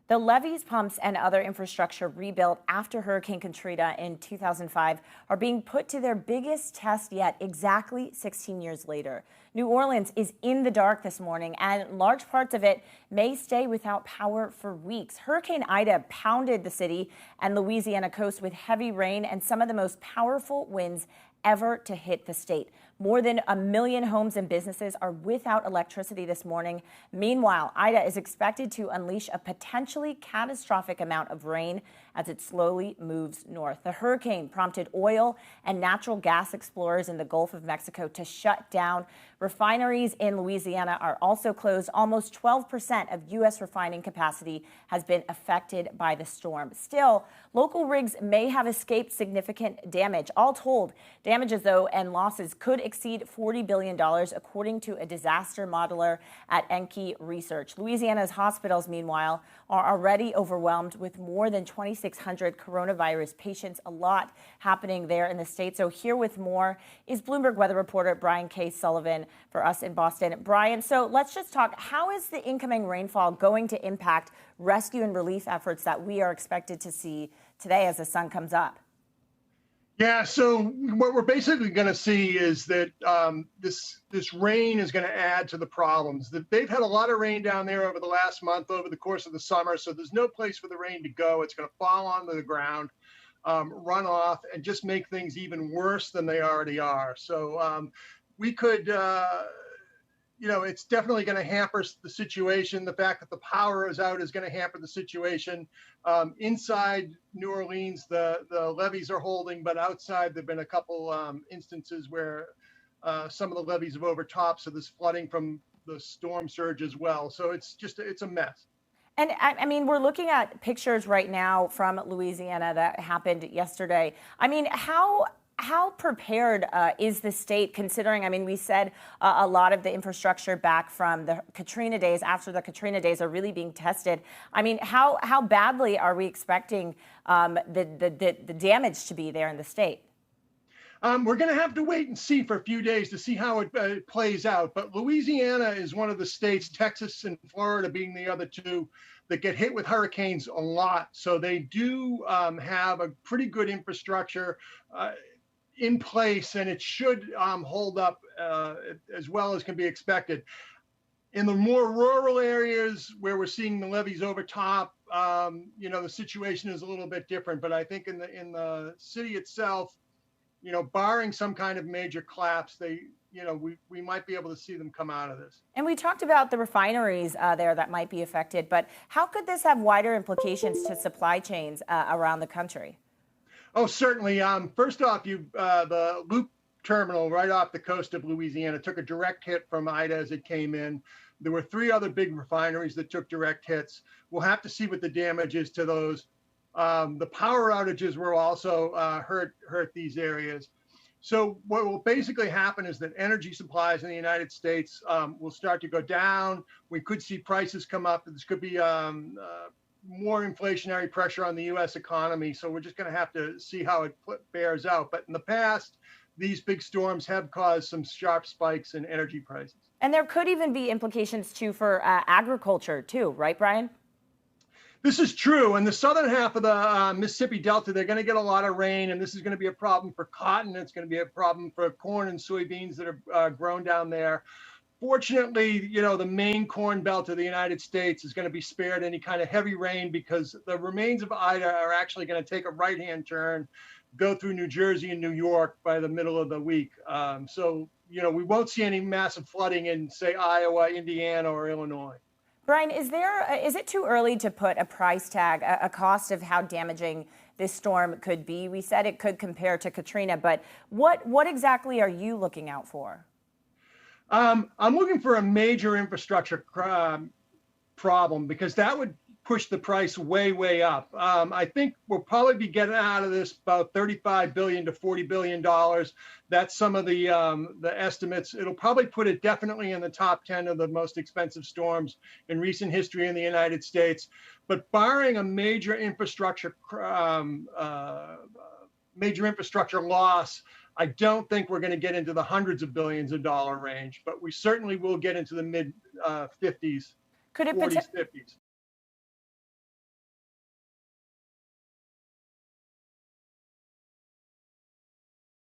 The levees, pumps, and other infrastructure rebuilt after Hurricane Katrina in 2005 are being put to their biggest test yet, exactly 16 years later. New Orleans is in the dark this morning, and large parts of it may stay without power for weeks. Hurricane Ida pounded the city and Louisiana coast with heavy rain and some of the most powerful winds ever to hit the state. More than 1 million homes and businesses are without electricity this morning. Meanwhile, Ida is expected to unleash a potentially catastrophic amount of rain as it slowly moves north. The hurricane prompted oil and natural gas explorers in the Gulf of Mexico to shut down. Refineries in Louisiana are also closed. Almost 12% of U.S. refining capacity has been affected by the storm. Still, local rigs may have escaped significant damage. All told, damages, though, and losses could exceed $40 billion, according to a disaster modeler at Enki Research. Louisiana's hospitals, meanwhile, are already overwhelmed with more than 2,600 coronavirus patients, a lot happening there in the state. So here with more is Bloomberg weather reporter Brian K. Sullivan for us in Boston. Brian, so let's just talk. How is the incoming rainfall going to impact rescue and relief efforts that we are expected to see today as the sun comes up? Yeah, so what we're basically going to see is that this rain is going to add to the problems. They've had a lot of rain down there over the last month, over the course of the summer, so there's no place for the rain to go. It's going to fall onto the ground, run off, and just make things even worse than they already are. So we could, it's definitely going to hamper the situation. The fact that the power is out is going to hamper the situation. Inside New Orleans, the levees are holding, but outside there've been a couple instances where some of the levees have overtopped, so there's flooding from the storm surge as well. So it's a mess. And I mean, we're looking at pictures right now from Louisiana that happened yesterday. I mean, how prepared is the state, considering, I mean, we said a lot of the infrastructure back from the Katrina days, after the Katrina days, are really being tested. I mean, how badly are we expecting the damage to be there in the state? We're going to have to wait and see for a few days to see how it plays out. But Louisiana is one of the states, Texas and Florida being the other two, that get hit with hurricanes a lot. So they do have a pretty good infrastructure in place, and it should hold up as well as can be expected. In the more rural areas where we're seeing the levees overtop, the situation is a little bit different. But I think in the city itself, barring some kind of major collapse, we might be able to see them come out of this. And we talked about the refineries there that might be affected, but how could this have wider implications to supply chains around the country? Oh, certainly. First off, the Loop terminal right off the coast of Louisiana took a direct hit from Ida as it came in. There were 3 other big refineries that took direct hits. We'll have to see what the damage is to those. The power outages will also hurt these areas. So what will basically happen is that energy supplies in the United States will start to go down. We could see prices come up. This could be more inflationary pressure on the U.S. economy. So we're just going to have to see how it bears out. But in the past, these big storms have caused some sharp spikes in energy prices. And there could even be implications, too, for agriculture, too, right, Brian? This is true. In the southern half of the Mississippi Delta, they're going to get a lot of rain, and this is going to be a problem for cotton. It's going to be a problem for corn and soybeans that are grown down there. Fortunately, the main corn belt of the United States is going to be spared any kind of heavy rain because the remains of Ida are actually going to take a right-hand turn, go through New Jersey and New York by the middle of the week. So we won't see any massive flooding in, say, Iowa, Indiana, or Illinois. Brian, is it too early to put a price tag, a cost of how damaging this storm could be? We said it could compare to Katrina, but what exactly are you looking out for? I'm looking for a major infrastructure problem because that would push the price way, way up. I think we'll probably be getting out of this about $35 billion to $40 billion. That's some of the estimates. It'll probably put it definitely in the top 10 of the most expensive storms in recent history in the United States. But barring a major infrastructure loss, I don't think we're going to get into the hundreds of billions of dollar range, but we certainly will get into the mid 50s. Could it 40s, 50s.